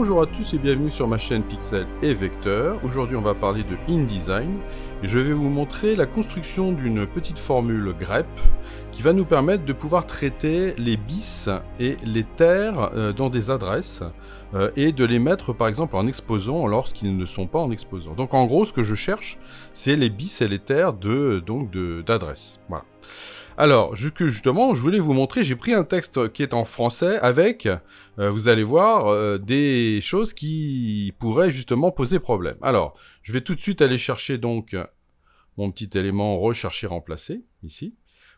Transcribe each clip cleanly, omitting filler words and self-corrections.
Bonjour à tous et bienvenue sur ma chaîne Pixel et Vecteur. Aujourd'hui on va parler de InDesign et je vais vous montrer la construction d'une petite formule grep qui va nous permettre de pouvoir traiter les bis et les ter dans des adresses et de les mettre par exemple en exposant lorsqu'ils ne sont pas en exposant. Donc en gros ce que je cherche c'est les bis et les ter d'adresses. Voilà. Alors, justement, je voulais vous montrer, j'ai pris un texte qui est en français avec, vous allez voir, des choses qui pourraient justement poser problème. Alors, je vais tout de suite aller chercher donc mon petit élément rechercher remplacer, ici.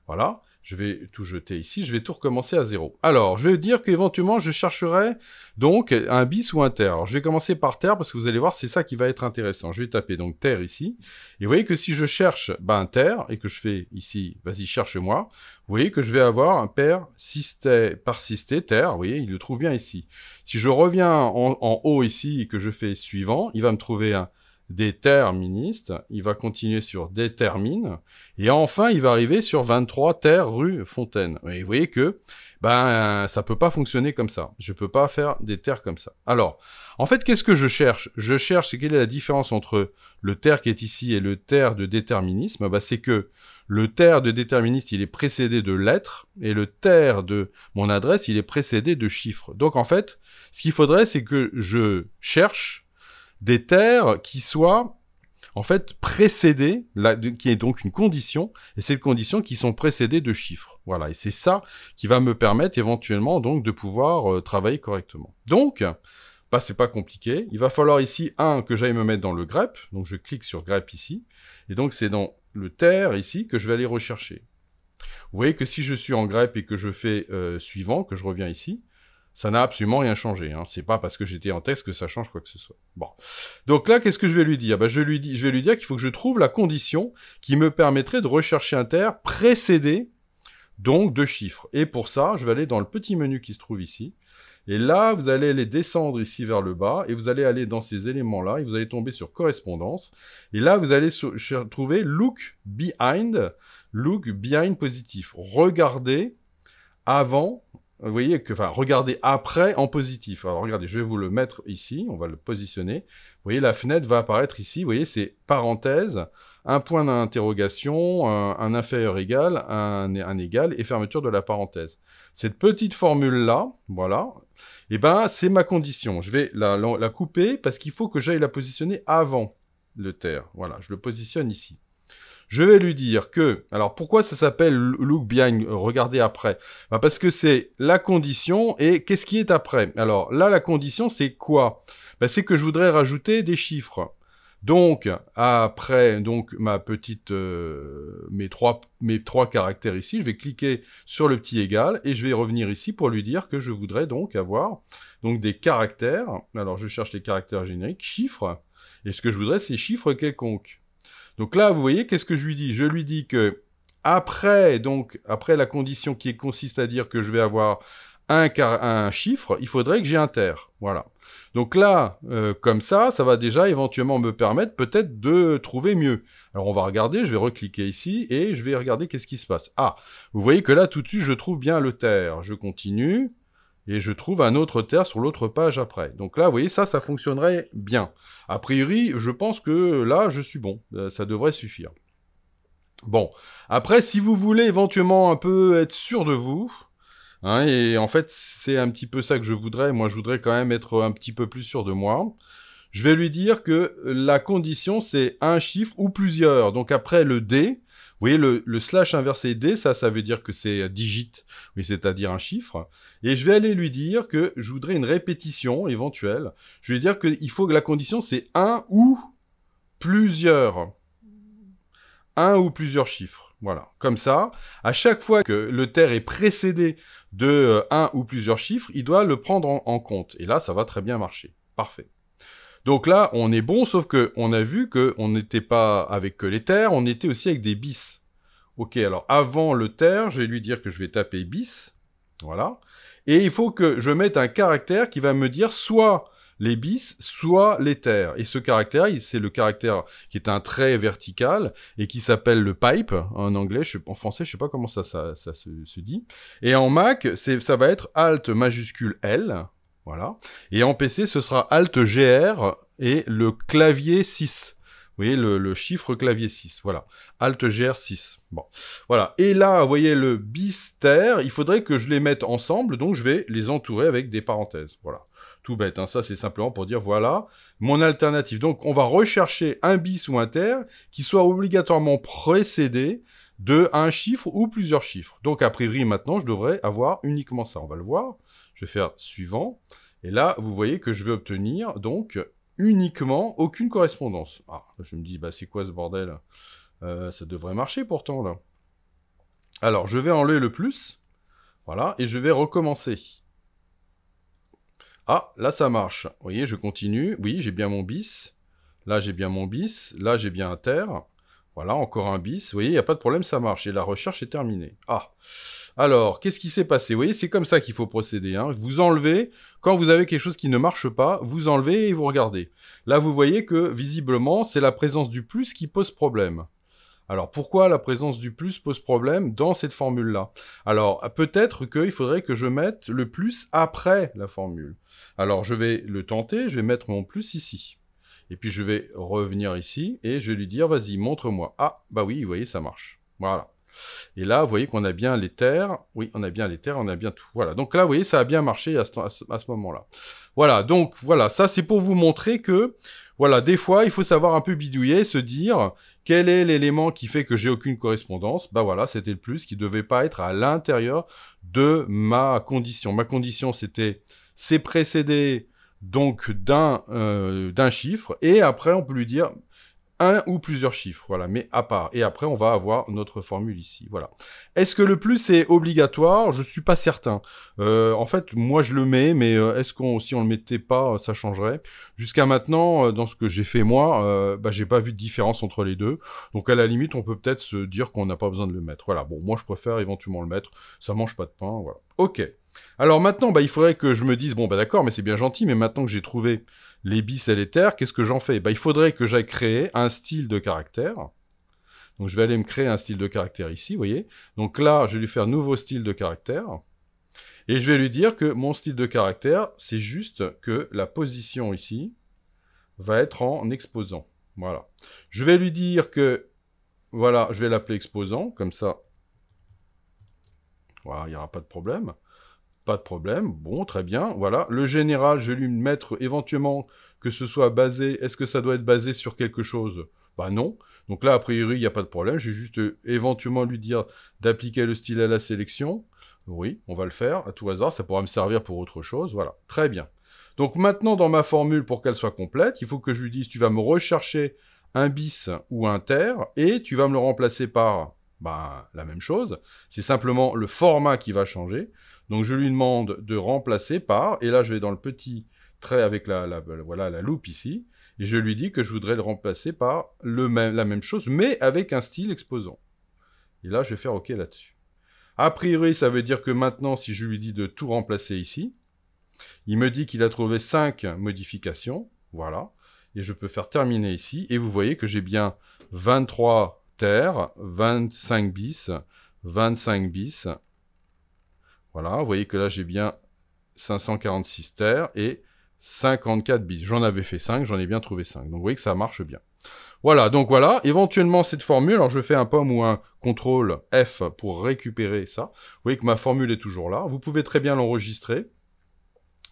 Voilà, je vais tout jeter ici, je vais tout recommencer à zéro. Alors, je vais dire qu'éventuellement, je chercherai donc un bis ou un ter. Alors, je vais commencer par ter parce que vous allez voir, c'est ça qui va être intéressant. Je vais taper donc ter ici. Et vous voyez que si je cherche un ter et que je fais ici, vas-y, cherche-moi, vous voyez que je vais avoir un persisté ter. Vous voyez, il le trouve bien ici. Si je reviens en haut ici et que je fais suivant, il va me trouver un déterministe, il va continuer sur détermine, et enfin il va arriver sur 23 terre rue Fontaine. Et vous voyez que ça peut pas fonctionner comme ça. Je peux pas faire des terres comme ça. Alors, en fait, qu'est-ce que je cherche? Je cherche, c'est quelle est la différence entre le ter qui est ici et le ter de déterminisme? C'est que le ter de déterministe, il est précédé de lettres, et le ter de mon adresse, il est précédé de chiffres. Donc en fait, ce qu'il faudrait, c'est que je cherche des terres qui soient en fait précédées, qui est donc une condition, et cette condition qui sont précédées de chiffres. Voilà, et c'est ça qui va me permettre éventuellement donc de pouvoir travailler correctement. Donc, c'est pas compliqué. Il va falloir ici, que j'aille me mettre dans le grep, donc je clique sur grep ici, et donc c'est dans le ter ici que je vais aller rechercher. Vous voyez que si je suis en grep et que je fais suivant, que je reviens ici, ça n'a absolument rien changé. Hein. C'est pas parce que j'étais en texte que ça change quoi que ce soit. Bon. Donc là, qu'est-ce que je vais lui dire? Je vais lui dire qu'il faut que je trouve la condition qui me permettrait de rechercher un ter précédé donc de chiffres. Et pour ça, je vais aller dans le petit menu qui se trouve ici. Et là, vous allez aller descendre ici vers le bas, et vous allez aller dans ces éléments-là, et vous allez tomber sur correspondance. Et là, vous allez trouver look behind positif. Regardez avant. Vous voyez que, regardez après en positif. Alors, regardez, je vais vous le mettre ici, on va le positionner. Vous voyez, la fenêtre va apparaître ici. Vous voyez, c'est parenthèse, un point d'interrogation, un inférieur égal, un égal, et fermeture de la parenthèse. Cette petite formule-là, voilà, c'est ma condition. Je vais la couper parce qu'il faut que j'aille la positionner avant le ter. Voilà, je le positionne ici. Je vais lui dire que... Alors, pourquoi ça s'appelle look behind, regarder après? Parce que c'est la condition et qu'est-ce qui est après? Alors, là, la condition, c'est quoi? C'est que je voudrais rajouter des chiffres. Donc, après ma petite... mes trois caractères ici, je vais cliquer sur le petit égal et je vais revenir ici pour lui dire que je voudrais donc avoir des caractères. Alors, je cherche les caractères génériques, chiffres. Et ce que je voudrais, c'est chiffres quelconques. Donc là, vous voyez, qu'est-ce que je lui dis? Je lui dis que après la condition qui consiste à dire que je vais avoir un chiffre, il faudrait que j'ai un ter. Voilà. Donc là, comme ça va déjà éventuellement me permettre peut-être de trouver mieux. Alors on va regarder, je vais recliquer ici et je vais regarder qu'est-ce qui se passe. Ah, vous voyez que là, tout de suite, je trouve bien le ter. Je continue. Et je trouve un autre ter sur l'autre page après. Donc là, vous voyez, ça fonctionnerait bien. A priori, je pense que là, je suis bon. Ça devrait suffire. Bon. Après, si vous voulez éventuellement un peu être sûr de vous, hein, et en fait, c'est un petit peu ça que je voudrais. Moi, je voudrais quand même être un petit peu plus sûr de moi. Je vais lui dire que la condition, c'est un chiffre ou plusieurs. Donc après le D, vous voyez, le slash inversé D, ça veut dire que c'est digit, oui, c'est-à-dire un chiffre. Et je vais aller lui dire que je voudrais une répétition éventuelle. Je vais lui dire qu'il faut que la condition, c'est un ou plusieurs. Un ou plusieurs chiffres. Voilà. Comme ça, à chaque fois que le ter est précédé de un ou plusieurs chiffres, il doit le prendre en compte. Et là, ça va très bien marcher. Parfait. Donc là, on est bon, sauf qu'on a vu qu'on n'était pas avec que les ter, on était aussi avec des bis. Ok, alors avant le ter, je vais lui dire que je vais taper bis. Voilà. Et il faut que je mette un caractère qui va me dire soit les bis, soit les ter. Et ce caractère, c'est le caractère qui est un trait vertical et qui s'appelle le pipe en anglais. En français, je sais pas comment ça se dit. Et en Mac, ça va être Alt majuscule L. Voilà. Et en PC, ce sera Alt-GR et le clavier 6. Vous voyez, le chiffre clavier 6. Voilà. Alt-GR 6. Bon. Voilà. Et là, vous voyez le bis ter, il faudrait que je les mette ensemble, donc je vais les entourer avec des parenthèses. Voilà. Tout bête, hein. Ça, c'est simplement pour dire, voilà, mon alternative. Donc, on va rechercher un bis ou un ter qui soit obligatoirement précédé de un chiffre ou plusieurs chiffres. Donc, a priori, maintenant, je devrais avoir uniquement ça. On va le voir. Je vais faire suivant. Et là, vous voyez que je vais obtenir, donc, uniquement aucune correspondance. Ah, je me dis, bah, c'est quoi ce bordel? Ça devrait marcher pourtant, là. Alors, je vais enlever le plus. Voilà. Et je vais recommencer. Ah, là, ça marche. Vous voyez, je continue. Oui, j'ai bien mon bis. Là, j'ai bien mon bis. Là, j'ai bien un ter. Voilà, encore un bis. Vous voyez, il n'y a pas de problème, ça marche. Et la recherche est terminée. Ah. Alors, qu'est-ce qui s'est passé? Vous voyez, c'est comme ça qu'il faut procéder. Hein. Vous enlevez, quand vous avez quelque chose qui ne marche pas, vous enlevez et vous regardez. Là, vous voyez que, visiblement, c'est la présence du plus qui pose problème. Alors, pourquoi la présence du plus pose problème dans cette formule-là? Alors, peut-être qu'il faudrait que je mette le plus après la formule. Alors, je vais le tenter, je vais mettre mon plus ici. Et puis, je vais revenir ici, et je vais lui dire, vas-y, montre-moi. Ah, bah oui, vous voyez, ça marche. Voilà. Et là, vous voyez qu'on a bien les terres. Oui, on a bien les terres, on a bien tout. Voilà, donc là, vous voyez, ça a bien marché à ce moment-là. Voilà, donc, voilà, ça, c'est pour vous montrer que, voilà, des fois, il faut savoir un peu bidouiller, se dire... Quel est l'élément qui fait que j'ai aucune correspondance? Bah voilà, c'était le plus qui devait pas être à l'intérieur de ma condition. Ma condition, c'était c'est précédé donc d'un chiffre, et après on peut lui dire un ou plusieurs chiffres, voilà, mais à part. Et après, on va avoir notre formule ici, voilà. Est-ce que le plus est obligatoire? Je suis pas certain. En fait, moi, je le mets, mais est-ce qu'on, si on le mettait pas, ça changerait? Jusqu'à maintenant, dans ce que j'ai fait moi, bah, j'ai pas vu de différence entre les deux. Donc, à la limite, on peut peut-être se dire qu'on n'a pas besoin de le mettre. Voilà, bon, moi, je préfère éventuellement le mettre. Ça mange pas de pain, voilà. Ok. Alors maintenant, bah, il faudrait que je me dise, bon, bah d'accord, mais c'est bien gentil, mais maintenant que j'ai trouvé les bis et les terres, qu'est-ce que j'en fais? Bah, il faudrait que j'aille créer un style de caractère. Donc, je vais aller me créer un style de caractère ici, vous voyez. Donc là, je vais lui faire nouveau style de caractère. Et je vais lui dire que mon style de caractère, c'est juste que la position ici va être en exposant. Voilà. Je vais lui dire que, voilà, je vais l'appeler exposant, comme ça. Voilà, il n'y aura pas de problème. Pas de problème, bon, très bien, voilà. Le général, je vais lui mettre éventuellement que ce soit basé, est-ce que ça doit être basé sur quelque chose? Bah non. Donc là, a priori, il n'y a pas de problème, je vais juste éventuellement lui dire d'appliquer le style à la sélection. Oui, on va le faire, à tout hasard, ça pourra me servir pour autre chose, voilà. Très bien. Donc maintenant, dans ma formule, pour qu'elle soit complète, il faut que je lui dise, tu vas me rechercher un bis ou un ter, et tu vas me le remplacer par, bah, la même chose. C'est simplement le format qui va changer. Donc, je lui demande de remplacer par, et là, je vais dans le petit trait avec voilà, la loupe ici, et je lui dis que je voudrais le remplacer par la même chose, mais avec un style exposant. Et là, je vais faire OK là-dessus. A priori, ça veut dire que maintenant, si je lui dis de tout remplacer ici, il me dit qu'il a trouvé 5 modifications, voilà, et je peux faire terminer ici, et vous voyez que j'ai bien 23 terres, 25 bis, 25 bis. Voilà, vous voyez que là, j'ai bien 546 terres et 54 bis. J'en avais fait 5, j'en ai bien trouvé 5. Donc, vous voyez que ça marche bien. Voilà, donc voilà, éventuellement, cette formule, alors je fais un pomme ou un CTRL F pour récupérer ça. Vous voyez que ma formule est toujours là. Vous pouvez très bien l'enregistrer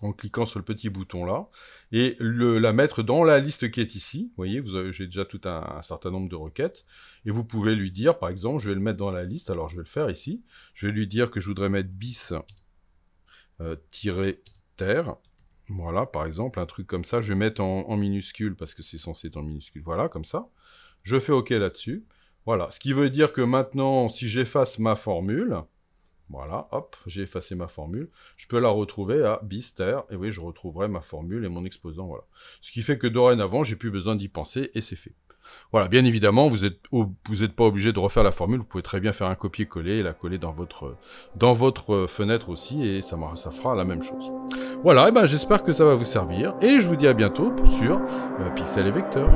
en cliquant sur le petit bouton là, et la mettre dans la liste qui est ici. Vous voyez, j'ai déjà tout un certain nombre de requêtes, et vous pouvez lui dire, par exemple, je vais le mettre dans la liste, alors je vais le faire ici, je vais lui dire que je voudrais mettre bis -ter, voilà, par exemple, un truc comme ça, je vais mettre en minuscule, parce que c'est censé être en minuscule, voilà, comme ça, je fais OK là-dessus, voilà, ce qui veut dire que maintenant, si j'efface ma formule, voilà, hop, j'ai effacé ma formule. Je peux la retrouver à bis ter, et oui, je retrouverai ma formule et mon exposant, voilà. Ce qui fait que dorénavant, j'ai plus besoin d'y penser, et c'est fait. Voilà, bien évidemment, vous êtes pas obligé de refaire la formule, vous pouvez très bien faire un copier-coller et la coller dans votre fenêtre aussi, et ça fera la même chose. Voilà, et ben j'espère que ça va vous servir, et je vous dis à bientôt sur Pixel et Vecteur.